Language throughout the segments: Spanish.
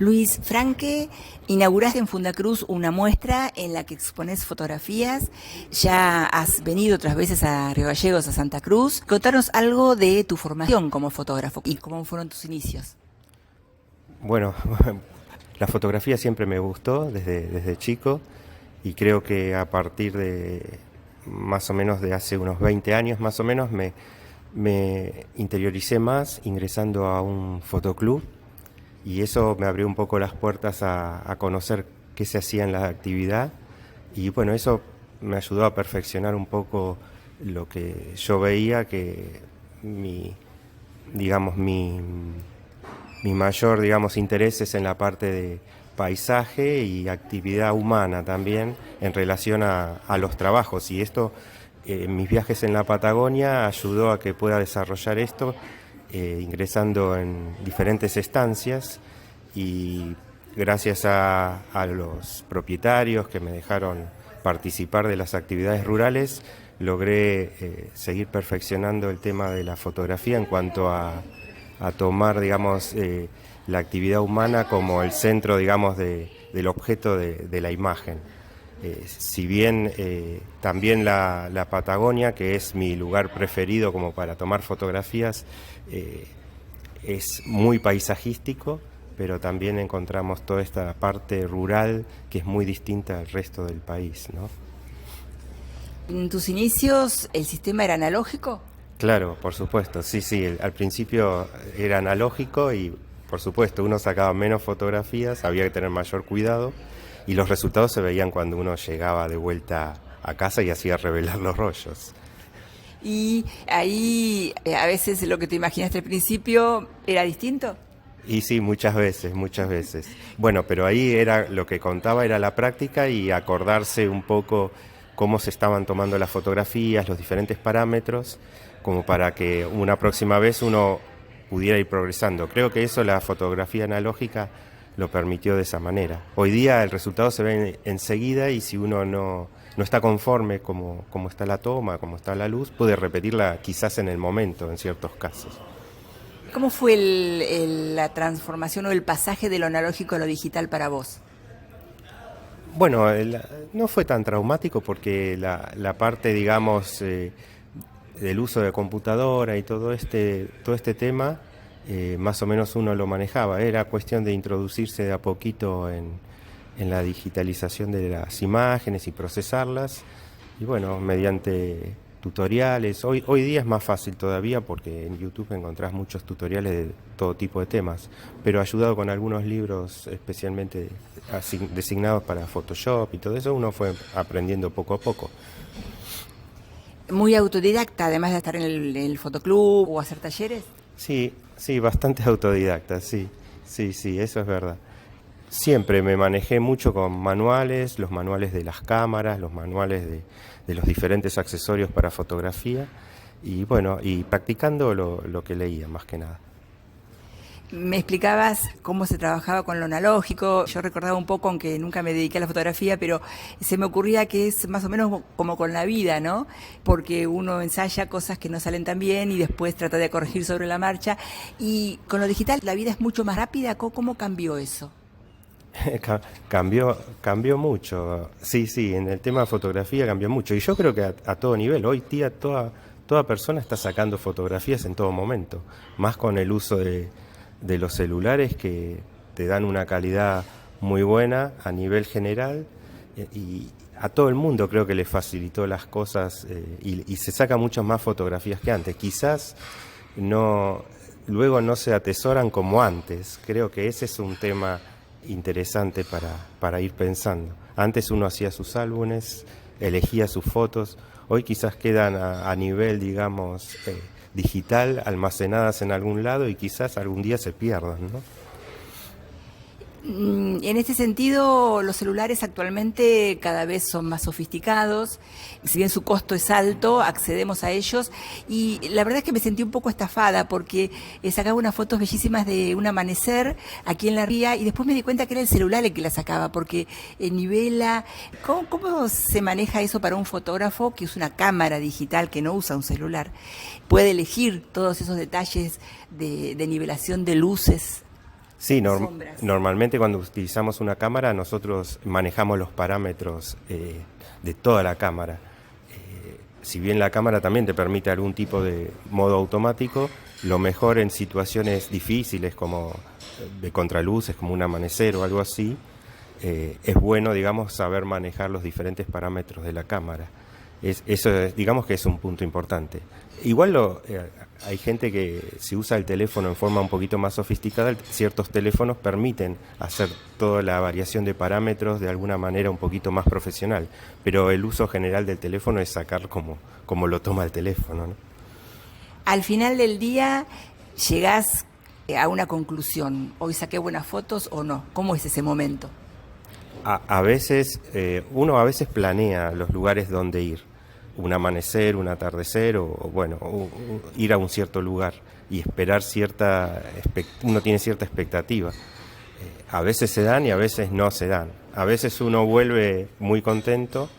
Luis Franque, inauguraste en Fundacruz una muestra en la que expones fotografías. Ya has venido otras veces a Río Gallegos, a Santa Cruz. Contanos algo de tu formación como fotógrafo y cómo fueron tus inicios. Bueno, la fotografía siempre me gustó desde chico y creo que a partir de más o menos de hace unos 20 años más o menos me interioricé más ingresando a un fotoclub y eso me abrió un poco las puertas a conocer qué se hacía en la actividad y bueno, eso me ayudó a perfeccionar un poco lo que yo veía que digamos, mi mayor, digamos, interés es en la parte de paisaje y actividad humana también en relación a los trabajos. Y esto, mis viajes en la Patagonia ayudó a que pueda desarrollar esto, ingresando en diferentes estancias y gracias a los propietarios que me dejaron participar de las actividades rurales, logré seguir perfeccionando el tema de la fotografía en cuanto a tomar, digamos, la actividad humana como el centro, digamos, del objeto de la imagen. Si bien también la Patagonia, que es mi lugar preferido como para tomar fotografías, es muy paisajístico, pero también encontramos toda esta parte rural que es muy distinta al resto del país, ¿no? En tus inicios, ¿el sistema era analógico? Claro, por supuesto, sí, al principio era analógico y por supuesto uno sacaba menos fotografías, había que tener mayor cuidado y los resultados se veían cuando uno llegaba de vuelta a casa y hacía revelar los rollos. Y ahí a veces lo que te imaginaste al principio era distinto. Y sí, muchas veces. Bueno, pero ahí era lo que contaba era la práctica y acordarse un poco cómo se estaban tomando las fotografías, los diferentes parámetros, como para que una próxima vez uno pudiera ir progresando. Creo que eso la fotografía analógica lo permitió de esa manera. Hoy día el resultado se ve enseguida y si uno no está conforme como está la toma, como está la luz, puede repetirla quizás en el momento, en ciertos casos. ¿Cómo fue la transformación o el pasaje de lo analógico a lo digital para vos? Bueno, no fue tan traumático porque la parte, digamos, del uso de computadora y todo este tema, más o menos uno lo manejaba. Era cuestión de introducirse de a poquito en la digitalización de las imágenes y procesarlas. Y bueno, mediante tutoriales. Hoy día es más fácil todavía porque en YouTube encontrás muchos tutoriales de todo tipo de temas, pero ayudado con algunos libros especialmente designados para Photoshop y todo eso, uno fue aprendiendo poco a poco. Muy autodidacta, además de estar en el fotoclub o hacer talleres. Sí, bastante autodidacta, sí, eso es verdad. Siempre me manejé mucho con manuales, los manuales de las cámaras, los manuales de los diferentes accesorios para fotografía y bueno, y practicando lo que leía más que nada. Me explicabas cómo se trabajaba con lo analógico. Yo recordaba un poco, aunque nunca me dediqué a la fotografía, pero se me ocurría que es más o menos como con la vida, ¿no? Porque uno ensaya cosas que no salen tan bien y después trata de corregir sobre la marcha. Y con lo digital la vida es mucho más rápida. ¿Cómo cambió eso? Cambió mucho, sí, en el tema de fotografía cambió mucho y yo creo que a todo nivel, hoy día toda persona está sacando fotografías en todo momento, más con el uso de los celulares que te dan una calidad muy buena a nivel general y a todo el mundo creo que le facilitó las cosas y se saca muchas más fotografías que antes, quizás luego no se atesoran como antes, creo que ese es un tema interesante para ir pensando. Antes uno hacía sus álbumes, elegía sus fotos, hoy quizás quedan a nivel, digamos, digital, almacenadas en algún lado y quizás algún día se pierdan, ¿no? En este sentido, los celulares actualmente cada vez son más sofisticados, si bien su costo es alto, accedemos a ellos y la verdad es que me sentí un poco estafada porque sacaba unas fotos bellísimas de un amanecer aquí en la ría y después me di cuenta que era el celular el que la sacaba porque nivela. ¿Cómo se maneja eso para un fotógrafo que es una cámara digital que no usa un celular? Puede elegir todos esos detalles de nivelación de luces. Sí, sombras. normalmente cuando utilizamos una cámara nosotros manejamos los parámetros de toda la cámara. Si bien la cámara también te permite algún tipo de modo automático, lo mejor en situaciones difíciles como de contraluces, como un amanecer o algo así, es bueno, digamos, saber manejar los diferentes parámetros de la cámara. Digamos que es un punto importante. Igual hay gente que si usa el teléfono en forma un poquito más sofisticada, ciertos teléfonos permiten hacer toda la variación de parámetros de alguna manera un poquito más profesional, pero el uso general del teléfono es sacar como lo toma el teléfono, ¿no? Al final del día llegás a una conclusión. Hoy saqué buenas fotos o no. ¿Cómo es ese momento? A veces, uno a veces planea los lugares donde ir, un amanecer, un atardecer o ir a un cierto lugar y esperar uno tiene cierta expectativa. A veces se dan y a veces no se dan. A veces uno vuelve muy contento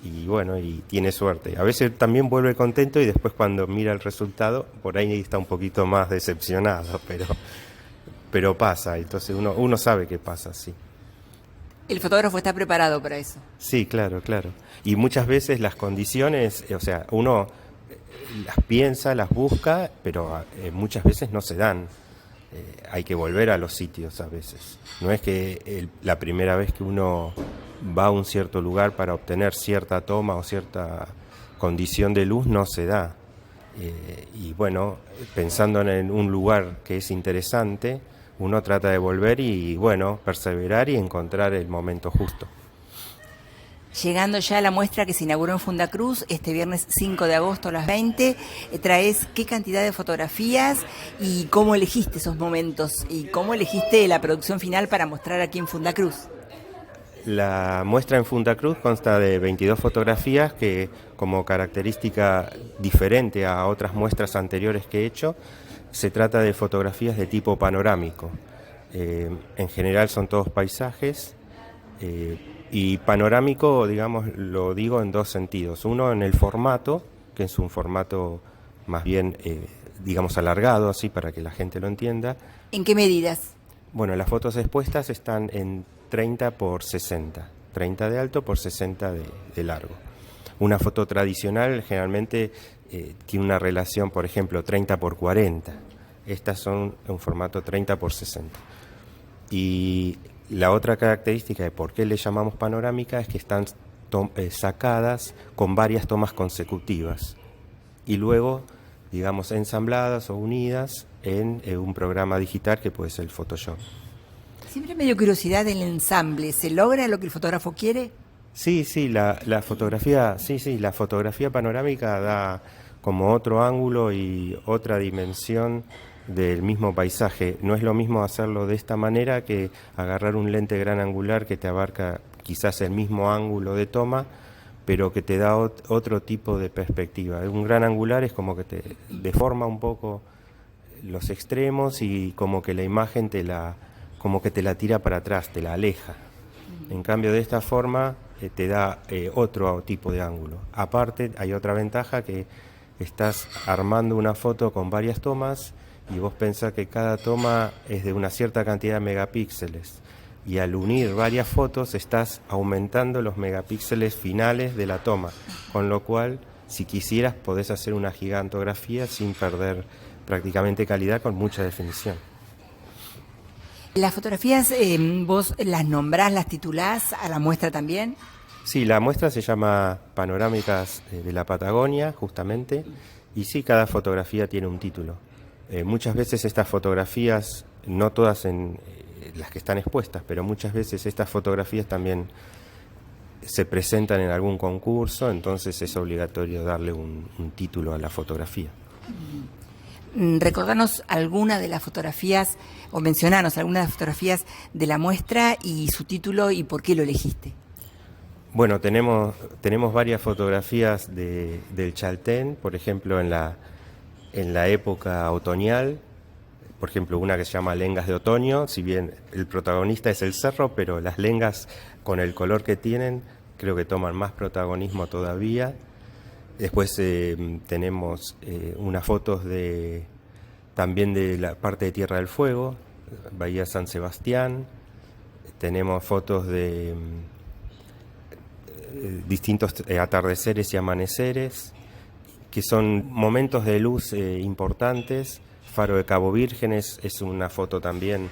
y tiene suerte. A veces también vuelve contento y después cuando mira el resultado, por ahí está un poquito más decepcionado, pero pasa, entonces uno sabe que pasa, sí. El fotógrafo está preparado para eso. Sí, claro, claro. Y muchas veces las condiciones, o sea, uno las piensa, las busca, pero muchas veces no se dan. Hay que volver a los sitios a veces. No es que la primera vez que uno va a un cierto lugar para obtener cierta toma o cierta condición de luz no se da. Y bueno, pensando en un lugar que es interesante, uno trata de volver y perseverar y encontrar el momento justo. Llegando ya a la muestra que se inauguró en Fundacruz este viernes 5 de agosto a las 20, traes qué cantidad de fotografías y cómo elegiste esos momentos y cómo elegiste la producción final para mostrar aquí en Fundacruz. La muestra en Fundacruz consta de 22 fotografías que, como característica diferente a otras muestras anteriores que he hecho, se trata de fotografías de tipo panorámico. En general son todos paisajes y panorámico, digamos, lo digo en dos sentidos. Uno en el formato, que es un formato más bien, digamos, alargado, así para que la gente lo entienda. ¿En qué medidas? Bueno, las fotos expuestas están en 30 por 60, 30 de alto por 60 de largo. Una foto tradicional generalmente tiene una relación, por ejemplo, 30 por 40. Estas son en formato 30 por 60. Y la otra característica de por qué le llamamos panorámica es que están sacadas con varias tomas consecutivas y luego, digamos, ensambladas o unidas en un programa digital que puede ser el Photoshop. Siempre me dio curiosidad del ensamble. ¿Se logra lo que el fotógrafo quiere? Sí, la fotografía panorámica da como otro ángulo y otra dimensión del mismo paisaje. No es lo mismo hacerlo de esta manera que agarrar un lente gran angular que te abarca quizás el mismo ángulo de toma, pero que te da otro tipo de perspectiva. Un gran angular es como que te deforma un poco los extremos y como que la imagen como que te la tira para atrás, te la aleja. En cambio, de esta forma te da otro tipo de ángulo. Aparte, hay otra ventaja que estás armando una foto con varias tomas y vos pensás que cada toma es de una cierta cantidad de megapíxeles. Y al unir varias fotos estás aumentando los megapíxeles finales de la toma, con lo cual, si quisieras, podés hacer una gigantografía sin perder prácticamente calidad, con mucha definición. Las fotografías, vos las nombrás, las titulás a la muestra también. Sí, la muestra se llama Panorámicas de la Patagonia, justamente, y sí, cada fotografía tiene un título. Muchas veces estas fotografías, no todas en las que están expuestas, pero muchas veces estas fotografías también se presentan en algún concurso, entonces es obligatorio darle un título a la fotografía. Recordanos alguna de las fotografías, o mencionanos alguna de las fotografías de la muestra y su título y por qué lo elegiste. Bueno, tenemos varias fotografías del Chaltén, por ejemplo, en la época otoñal, por ejemplo, una que se llama Lengas de Otoño, si bien el protagonista es el cerro, pero las lengas, con el color que tienen, creo que toman más protagonismo todavía. Después tenemos unas fotos también de la parte de Tierra del Fuego, Bahía San Sebastián, tenemos fotos de distintos atardeceres y amaneceres, que son momentos de luz importantes. Faro de Cabo Vírgenes es una foto también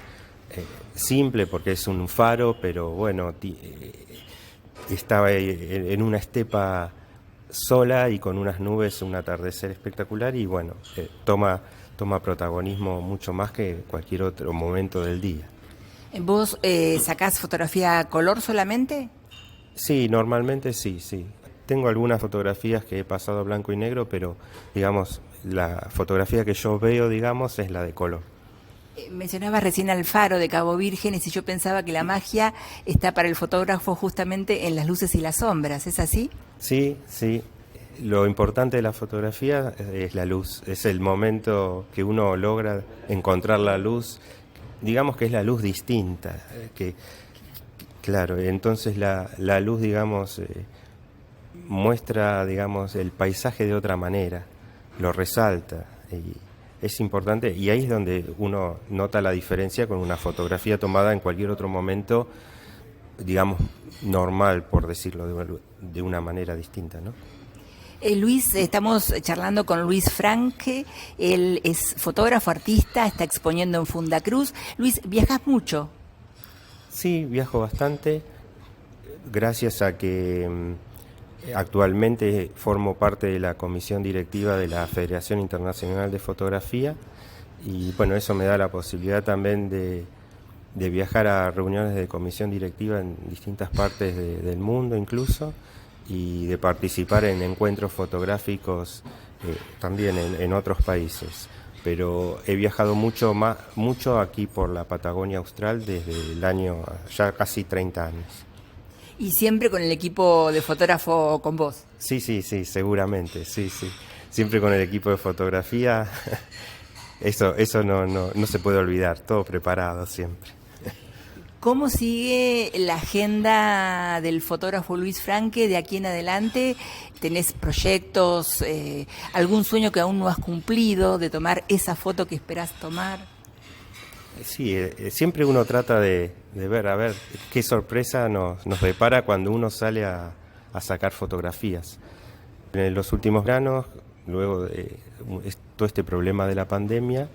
simple porque es un faro, pero bueno, estaba en una estepa sola y con unas nubes, un atardecer espectacular y bueno, toma protagonismo mucho más que cualquier otro momento del día. ¿Vos sacás fotografía a color solamente? Sí, normalmente sí. Tengo algunas fotografías que he pasado a blanco y negro, pero digamos, la fotografía que yo veo, digamos, es la de color. Mencionabas recién al faro de Cabo Vírgenes y yo pensaba que la magia está para el fotógrafo justamente en las luces y las sombras, ¿es así? Sí. Lo importante de la fotografía es la luz, es el momento que uno logra encontrar la luz, digamos que es la luz distinta, claro, entonces la luz, digamos, muestra, digamos, el paisaje de otra manera, lo resalta y es importante y ahí es donde uno nota la diferencia con una fotografía tomada en cualquier otro momento, digamos, normal, por decirlo de una manera distinta, ¿no? Luis, estamos charlando con Luis Franque, él es fotógrafo, artista, está exponiendo en Fundacruz. Luis, ¿viajas mucho? Sí, viajo bastante, gracias a que actualmente formo parte de la comisión directiva de la Federación Internacional de Fotografía y bueno, eso me da la posibilidad también de viajar a reuniones de comisión directiva en distintas partes del mundo incluso y de participar en encuentros fotográficos también en otros países. Pero he viajado mucho aquí por la Patagonia Austral desde el año, ya casi 30 años. ¿Y siempre con el equipo de fotógrafo con vos? Sí, seguramente, sí. Siempre con el equipo de fotografía, eso no se puede olvidar, todo preparado siempre. ¿Cómo sigue la agenda del fotógrafo Luis Franque de aquí en adelante? ¿Tenés proyectos, algún sueño que aún no has cumplido de tomar esa foto que esperás tomar? Sí, siempre uno trata de ver, a ver, qué sorpresa nos depara cuando uno sale a sacar fotografías. En los últimos veranos, luego de todo este problema de la pandemia,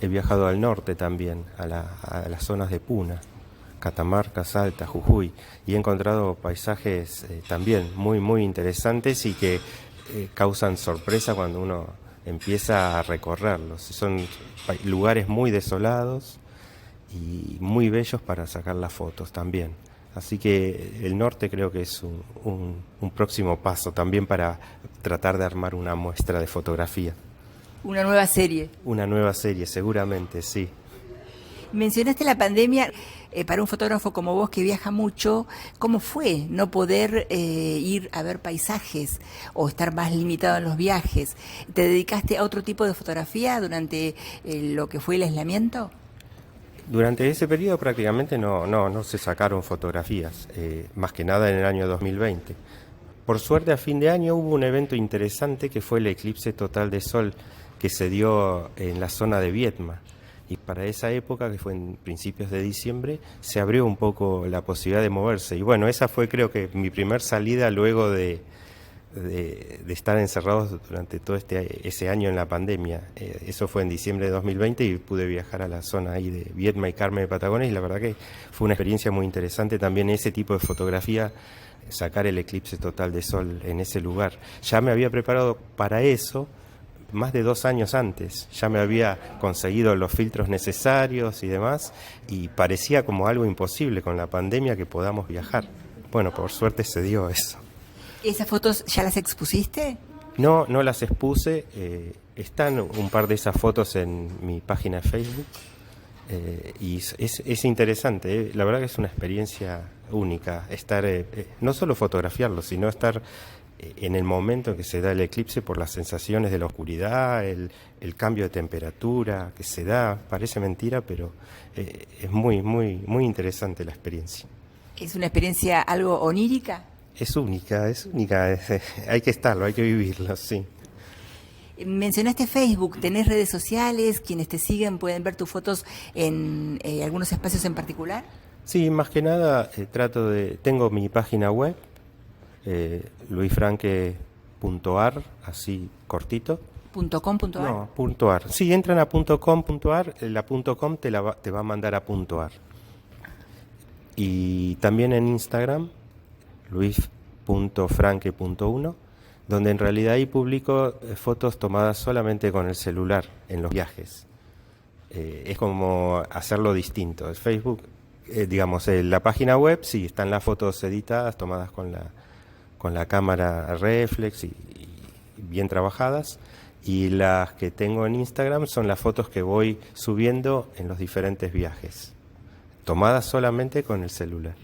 he viajado al norte también, a las zonas de Puna, Catamarca, Salta, Jujuy, y he encontrado paisajes también muy interesantes y que causan sorpresa cuando uno empieza a recorrerlos. Son lugares muy desolados y muy bellos para sacar las fotos también. Así que el norte creo que es un próximo paso también para tratar de armar una muestra de fotografía. ¿Una nueva serie? Una nueva serie, seguramente, sí. Mencionaste la pandemia, para un fotógrafo como vos que viaja mucho, ¿cómo fue no poder ir a ver paisajes o estar más limitado en los viajes? ¿Te dedicaste a otro tipo de fotografía durante lo que fue el aislamiento? Durante ese periodo prácticamente no se sacaron fotografías, más que nada en el año 2020. Por suerte a fin de año hubo un evento interesante que fue el eclipse total de sol que se dio en la zona de Viedma. Y para esa época, que fue en principios de diciembre, se abrió un poco la posibilidad de moverse. Y bueno, esa fue creo que mi primer salida luego de estar encerrados durante todo ese año en la pandemia. Eso fue en diciembre de 2020 y pude viajar a la zona ahí de Viedma y Carmen de Patagones y la verdad que fue una experiencia muy interesante también ese tipo de fotografía, sacar el eclipse total de sol en ese lugar. Ya me había preparado para eso más de 2 años antes, ya me había conseguido los filtros necesarios y demás y parecía como algo imposible con la pandemia que podamos viajar. Bueno, por suerte se dio eso. ¿Esas fotos ya las expusiste? No las expuse, están un par de esas fotos en mi página de Facebook y es interesante, la verdad que es una experiencia única estar, no solo fotografiarlo, sino estar en el momento en que se da el eclipse por las sensaciones de la oscuridad, el cambio de temperatura que se da, parece mentira, pero es muy interesante la experiencia. ¿Es una experiencia algo onírica? Es única, hay que estarlo, hay que vivirlo, sí. Mencionaste Facebook, ¿tenés redes sociales? ¿Quienes te siguen pueden ver tus fotos en algunos espacios en particular? Sí, más que nada tengo mi página web, luisfranque.ar, así cortito. .com.ar. No, .ar. Si entran a .com.ar, la .com te va a mandar a .ar. Y también en Instagram, luis.franque.1, donde en realidad ahí publico fotos tomadas solamente con el celular en los viajes. Es como hacerlo distinto. El Facebook, digamos, la página web, sí, están las fotos editadas, tomadas con la cámara reflex y bien trabajadas. Y las que tengo en Instagram son las fotos que voy subiendo en los diferentes viajes, tomadas solamente con el celular.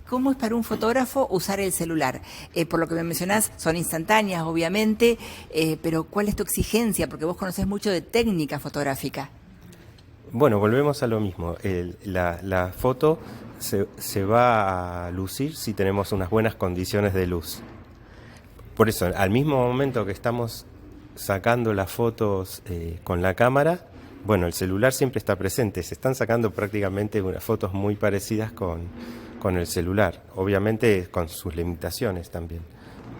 ¿Cómo es para un fotógrafo usar el celular? Por lo que me mencionás, son instantáneas, obviamente, pero ¿cuál es tu exigencia? Porque vos conocés mucho de técnica fotográfica. Bueno, volvemos a lo mismo. La foto se va a lucir si tenemos unas buenas condiciones de luz. Por eso, al mismo momento que estamos sacando las fotos con la cámara, bueno, el celular siempre está presente. Se están sacando prácticamente unas fotos muy parecidas con el celular, obviamente con sus limitaciones también.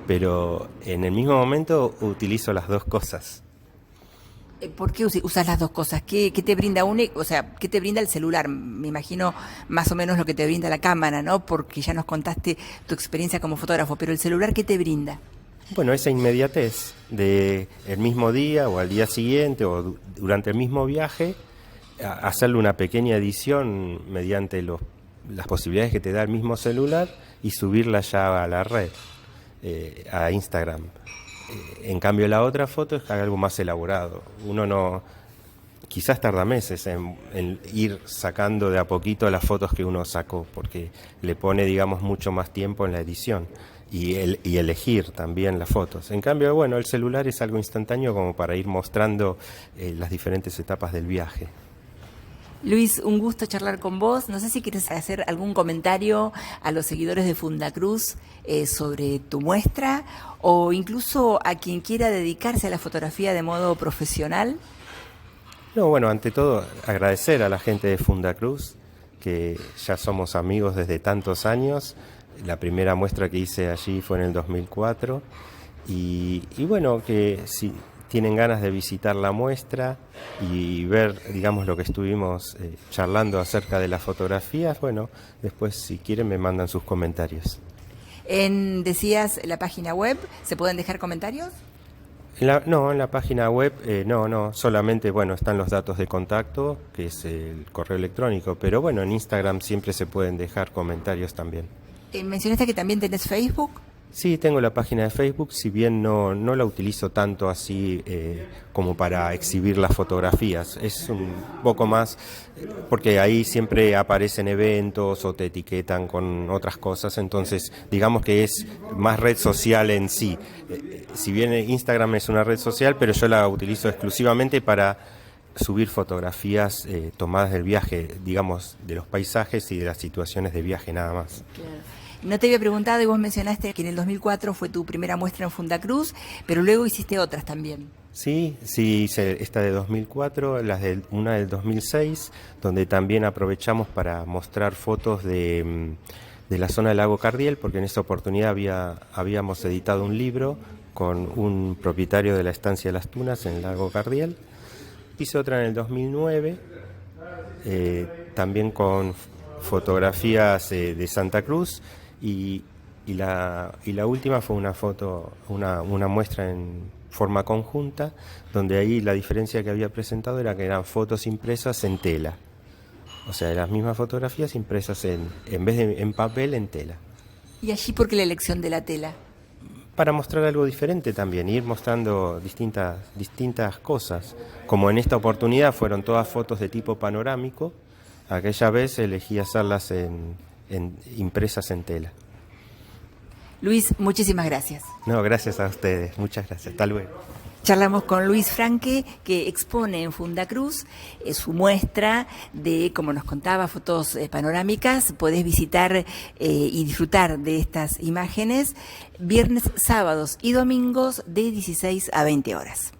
Pero en el mismo momento utilizo las dos cosas. ¿Por qué usas las dos cosas? ¿Qué te brinda qué te brinda el celular? Me imagino más o menos lo que te brinda la cámara, ¿no? Porque ya nos contaste tu experiencia como fotógrafo, pero el celular, ¿qué te brinda? Bueno, esa inmediatez de el mismo día o al día siguiente o durante el mismo viaje, hacerle una pequeña edición mediante las posibilidades que te da el mismo celular y subirla ya a la red, a Instagram. En cambio, la otra foto es algo más elaborado. Uno no, quizás tarda meses en ir sacando de a poquito las fotos que uno sacó, porque le pone, digamos, mucho más tiempo en la edición. Y elegir también las fotos. En cambio, bueno, el celular es algo instantáneo como para ir mostrando las diferentes etapas del viaje. Luis, un gusto charlar con vos. No sé si quieres hacer algún comentario a los seguidores de Fundacruz sobre tu muestra o incluso a quien quiera dedicarse a la fotografía de modo profesional. No, bueno, ante todo agradecer a la gente de Fundacruz, que ya somos amigos desde tantos años. La primera muestra que hice allí fue en el 2004 y bueno, que si tienen ganas de visitar la muestra y ver, digamos, lo que estuvimos charlando acerca de las fotografías, bueno, después si quieren me mandan sus comentarios. Decías la página web, ¿se pueden dejar comentarios? En la página web no, solamente, bueno, están los datos de contacto, que es el correo electrónico, pero bueno, en Instagram siempre se pueden dejar comentarios también. Mencionaste que también tenés Facebook. Sí, tengo la página de Facebook, si bien no la utilizo tanto así como para exhibir las fotografías. Es un poco más, porque ahí siempre aparecen eventos o te etiquetan con otras cosas, entonces digamos que es más red social en sí. Si bien Instagram es una red social, pero yo la utilizo exclusivamente para subir fotografías tomadas del viaje, digamos, de los paisajes y de las situaciones de viaje nada más. Claro. No te había preguntado y vos mencionaste que en el 2004 fue tu primera muestra en Fundacruz, pero luego hiciste otras también. Sí, hice esta de 2004, una del 2006, donde también aprovechamos para mostrar fotos de la zona del lago Cardiel, porque en esa oportunidad habíamos editado un libro con un propietario de la estancia de Las Tunas en el lago Cardiel. Hice otra en el 2009, también con fotografías de Santa Cruz y la última fue una foto, una muestra en forma conjunta, donde ahí la diferencia que había presentado era que eran fotos impresas en tela, o sea, las mismas fotografías impresas en vez de en papel, en tela. ¿Y allí por qué la elección de la tela? Para mostrar algo diferente también, ir mostrando distintas cosas, como en esta oportunidad fueron todas fotos de tipo panorámico. Aquella vez elegí hacerlas impresas en tela. Luis, muchísimas gracias. No, gracias a ustedes. Muchas gracias. Hasta luego. Charlamos con Luis Franque, que expone en Fundacruz su muestra de, como nos contaba, fotos panorámicas. Podés visitar y disfrutar de estas imágenes viernes, sábados y domingos de 16 a 20 horas.